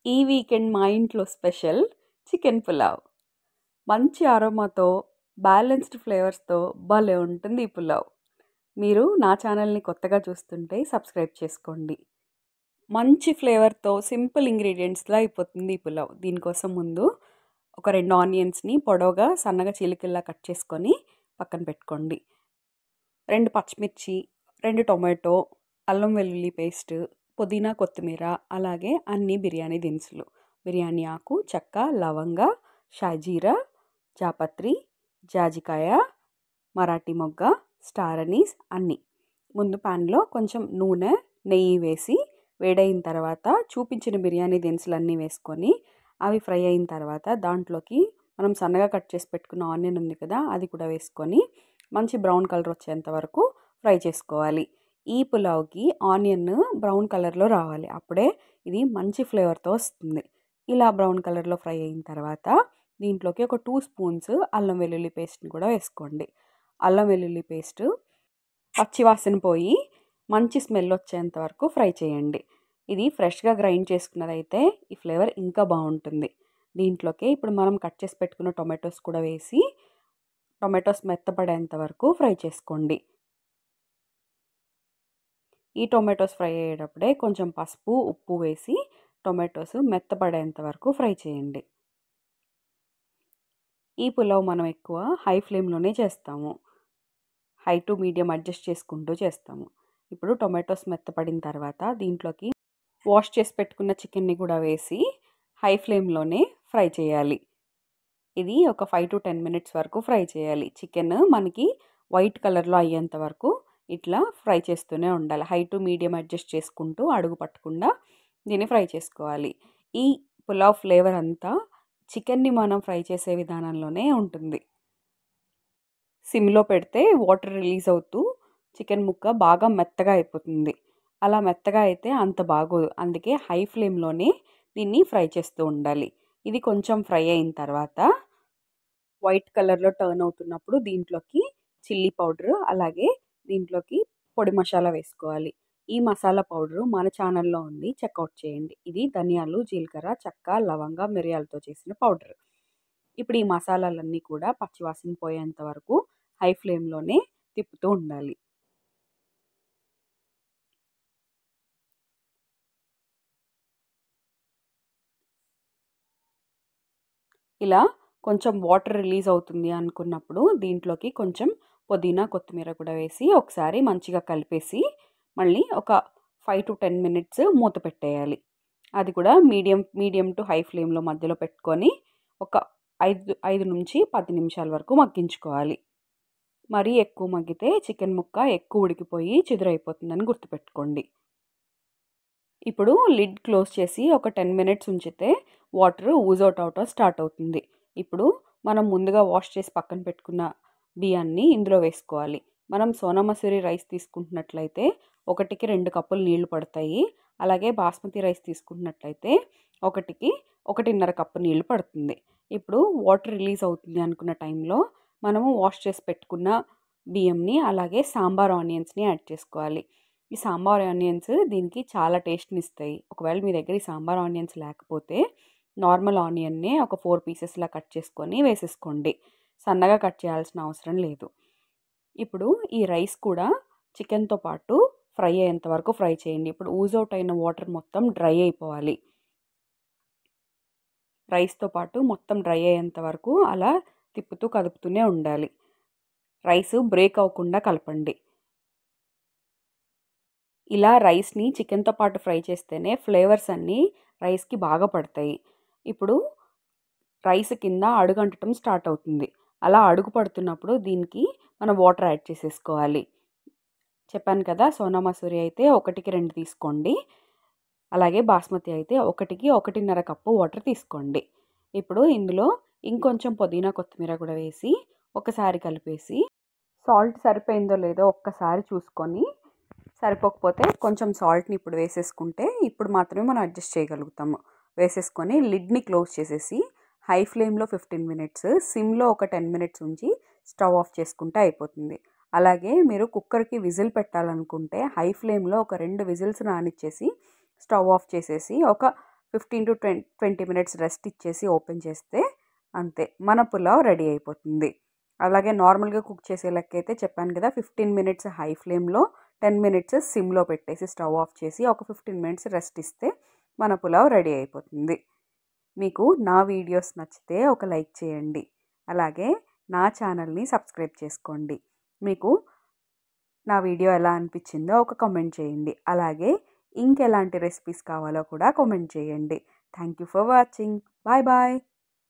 ఈ వీకెండ్ మా ఇంట్లో స్పెషల్ చికెన్ పులావ్. మంచి అరోమాతో, బ్యాలెన్స్డ్ ఫ్లేవర్స్‌తో భలే ఉంటుంది ఈ పులావ్. మీరు నా ఛానల్‌ని కొత్తగా చూస్తుంటే సబ్స్క్రైబ్ చేసుకోండి. మంచి ఫ్లేవర్‌తో సింపుల్ ఇంగ్రీడియెంట్స్‌లో అయిపోతుంది ఈ పులావ్. దీనికోసం ముందు ఒక 2 ఆనియన్స్‌ని పొడవుగా సన్నగా చీలికల్లా కట్ చేసుకొని పక్కన పెట్టుకోండి. 2 పచ్చిమిర్చి, 2 టొమాటో, అల్లం వెల్లుల్లి పేస్ట్, పుదీనా కొత్తిమీర, అలాగే అన్ని బిర్యానీ దినుసులు, బిర్యానీ ఆకు, చెక్క, లవంగ, షాజీరా, జాపత్రి, జాజికాయ, మరాఠీ మొగ్గ, స్టార్ అనీస్ అన్నీ. ముందు ప్యాన్లో కొంచెం నూనె, నెయ్యి వేసి వేడైన తర్వాత చూపించిన బిర్యానీ దినుసులన్నీ వేసుకొని అవి ఫ్రై అయిన తర్వాత దాంట్లోకి మనం సన్నగా కట్ చేసి పెట్టుకున్న ఆనియన్ ఉంది కదా, అది కూడా వేసుకొని మంచి బ్రౌన్ కలర్ వచ్చేంత వరకు ఫ్రై చేసుకోవాలి. ఈ పులావ్కి ఆనియన్ బ్రౌన్ కలర్లో రావాలి, అప్పుడే ఇది మంచి ఫ్లేవర్తో వస్తుంది. ఇలా బ్రౌన్ కలర్లో ఫ్రై అయిన తర్వాత దీంట్లోకి ఒక 2 స్పూన్స్ అల్లం వెల్లుల్లి పేస్ట్ని కూడా వేసుకోండి. అల్లం వెల్లుల్లి పేస్ట్ పచ్చివాసన పోయి మంచి స్మెల్ వచ్చేంత వరకు ఫ్రై చేయండి. ఇది ఫ్రెష్గా గ్రైండ్ చేసుకున్నదైతే ఈ ఫ్లేవర్ ఇంకా బాగుంటుంది. దీంట్లోకి ఇప్పుడు మనం కట్ చేసి పెట్టుకున్న టొమాటోస్ కూడా వేసి టొమాటోస్ మెత్తపడేంత వరకు ఫ్రై చేసుకోండి. ఈ టొమాటోస్ ఫ్రై అయ్యేటప్పుడే కొంచెం పసుపు, ఉప్పు వేసి టొమాటోస్ మెత్తపడేంత వరకు ఫ్రై చేయండి. ఈ పులావ్ మనం ఎక్కువ హై ఫ్లేమ్లోనే చేస్తాము. హై టు మీడియం అడ్జస్ట్ చేసుకుంటూ చేస్తాము. ఇప్పుడు టొమాటోస్ మెత్తపడిన తర్వాత దీంట్లోకి వాష్ చేసి పెట్టుకున్న చికెన్ని కూడా వేసి హై ఫ్లేమ్లోనే ఫ్రై చేయాలి. ఇది ఒక 5 to 10 minutes వరకు ఫ్రై చేయాలి. చికెన్ మనకి వైట్ కలర్లో అయ్యేంత వరకు ఇట్లా ఫ్రై చేస్తూనే ఉండాలి. హై టు మీడియం అడ్జస్ట్ చేసుకుంటూ అడుగు పట్టకుండా దీన్ని ఫ్రై చేసుకోవాలి. ఈ పులావ్ ఫ్లేవర్ అంతా చికెన్ని మనం ఫ్రై చేసే విధానంలోనే ఉంటుంది. సిమ్లో పెడితే వాటర్ రిలీజ్ అవుతూ చికెన్ ముక్క బాగా మెత్తగా అయిపోతుంది. అలా మెత్తగా అయితే అంత బాగోదు. అందుకే హై ఫ్లేమ్లోనే దీన్ని ఫ్రై చేస్తూ ఉండాలి. ఇది కొంచెం ఫ్రై అయిన తర్వాత వైట్ కలర్లో టర్న్ అవుతున్నప్పుడు దీంట్లోకి చిల్లీ పౌడరు, అలాగే దీంట్లోకి పొడి మసాలా వేసుకోవాలి. ఈ మసాలా పౌడరు మన ఛానల్లో ఉంది, చెక్అవుట్ చేయండి. ఇది ధనియాలు, జీలకర్ర, చెక్క, లవంగ, మిరియాలతో చేసిన పౌడర్. ఇప్పుడు ఈ మసాలాలన్నీ కూడా పచ్చివాసన పోయేంత వరకు హై ఫ్లేమ్లోనే తిప్పుతూ ఉండాలి. ఇలా కొంచెం వాటర్ రిలీజ్ అవుతుంది అనుకున్నప్పుడు దీంట్లోకి కొంచెం పుదీనా, కొత్తిమీర కూడా వేసి ఒకసారి మంచిగా కలిపేసి మళ్ళీ ఒక 5 to 10 minutes మూత పెట్టేయాలి. అది కూడా మీడియం టు హై ఫ్లేమ్లో మధ్యలో పెట్టుకొని ఒక 5 నుంచి 10 నిమిషాల వరకు మగ్గించుకోవాలి. మరీ ఎక్కువ మగ్గితే చికెన్ ముక్క ఎక్కువ ఉడికిపోయి చిదురైపోతుందని గుర్తుపెట్టుకోండి. ఇప్పుడు లిడ్ క్లోజ్ చేసి ఒక 10 minutes ఉంచితే వాటర్ ఊజ్ అవుట్ స్టార్ట్ అవుతుంది. ఇప్పుడు మనం ముందుగా వాష్ చేసి పక్కన పెట్టుకున్న బియ్యాన్ని ఇందులో వేసుకోవాలి. మనం సోనా మసూరి రైస్ తీసుకుంటున్నట్లయితే 1కి 2 కప్పులు నీళ్లు పడతాయి. అలాగే బాస్మతి రైస్ తీసుకుంటున్నట్లయితే 1కి 1.5 కప్పు నీళ్లు పడుతుంది. ఇప్పుడు వాటర్ రిలీజ్ అవుతుంది అనుకున్న టైంలో మనము వాష్ చేసి పెట్టుకున్న బియ్యంని అలాగే సాంబార్ ఆనియన్స్ని యాడ్ చేసుకోవాలి. ఈ సాంబార్ ఆనియన్స్ దీనికి చాలా టేస్ట్ని ఇస్తాయి. ఒకవేళ మీ దగ్గర ఈ సాంబార్ ఆనియన్స్ లేకపోతే నార్మల్ ఆనియన్నే ఒక 4 పీసెస్లా కట్ చేసుకొని వేసేసుకోండి. సన్నగా కట్ చేయాల్సిన అవసరం లేదు. ఇప్పుడు ఈ రైస్ కూడా చికెన్తో పాటు ఫ్రై అయ్యేంత వరకు ఫ్రై చేయండి. ఇప్పుడు ఊజ్ అవుట్ అయిన వాటర్ మొత్తం డ్రై అయిపోవాలి. రైస్తో పాటు మొత్తం డ్రై అయ్యేంత వరకు అలా తిప్పుతూ కదుపుతూనే ఉండాలి. రైస్ బ్రేక్ అవ్వకుండా కలపండి. ఇలా రైస్ని చికెన్తో పాటు ఫ్రై చేస్తేనే ఫ్లేవర్స్ అన్నీ రైస్కి బాగా పడతాయి. ఇప్పుడు రైస్ కింద అడుగంటటం స్టార్ట్ అవుతుంది. అలా అడుగు పడుతున్నప్పుడు దీనికి మనం వాటర్ యాడ్ చేసేసుకోవాలి. చెప్పాను కదా, సోనా మసూరి అయితే 1కి 2 తీసుకోండి. అలాగే బాస్మతి అయితే 1కి 1.5 కప్పు వాటర్ తీసుకోండి. ఇప్పుడు ఇందులో ఇంకొంచెం పుదీనా, కొత్తిమీర కూడా వేసి ఒకసారి కలిపేసి సాల్ట్ సరిపోయిందో లేదో ఒక్కసారి చూసుకొని, సరిపోకపోతే కొంచెం సాల్ట్ని ఇప్పుడు వేసేసుకుంటే ఇప్పుడు మాత్రమే మనం అడ్జస్ట్ చేయగలుగుతాము. వేసేసుకొని లిడ్ని క్లోజ్ చేసేసి హై ఫ్లేమ్లో 15 minutes, సిమ్లో ఒక 10 minutes ఉంచి స్టవ్ ఆఫ్ చేసుకుంటే అయిపోతుంది. అలాగే మీరు కుక్కర్కి విజిల్ పెట్టాలనుకుంటే హై ఫ్లేమ్లో ఒక 2 విజిల్స్ రానిచ్చేసి స్టవ్ ఆఫ్ చేసేసి ఒక 15 టు 20 మినిట్స్ రెస్ట్ ఇచ్చేసి ఓపెన్ చేస్తే అంతే, మన పులావ్ రెడీ అయిపోతుంది. అలాగే నార్మల్గా కుక్ చేసే లెక్క అయితే చెప్పాను కదా, 15 మినిట్స్ హై ఫ్లేమ్లో, 10 మినిట్స్ సిమ్లో పెట్టేసి స్టవ్ ఆఫ్ చేసి ఒక 15 మినిట్స్ రెస్ట్ ఇస్తే మన పులావ్ రెడీ అయిపోతుంది. మీకు నా వీడియోస్ నచ్చితే ఒక లైక్ చేయండి, అలాగే నా ఛానల్ని సబ్స్క్రైబ్ చేసుకోండి. మీకు నా వీడియో ఎలా అనిపించిందో ఒక కామెంట్ చేయండి, అలాగే ఇంకెలాంటి రెసిపీస్ కావాలో కూడా కామెంట్ చేయండి. Thank you for watching. Bye bye.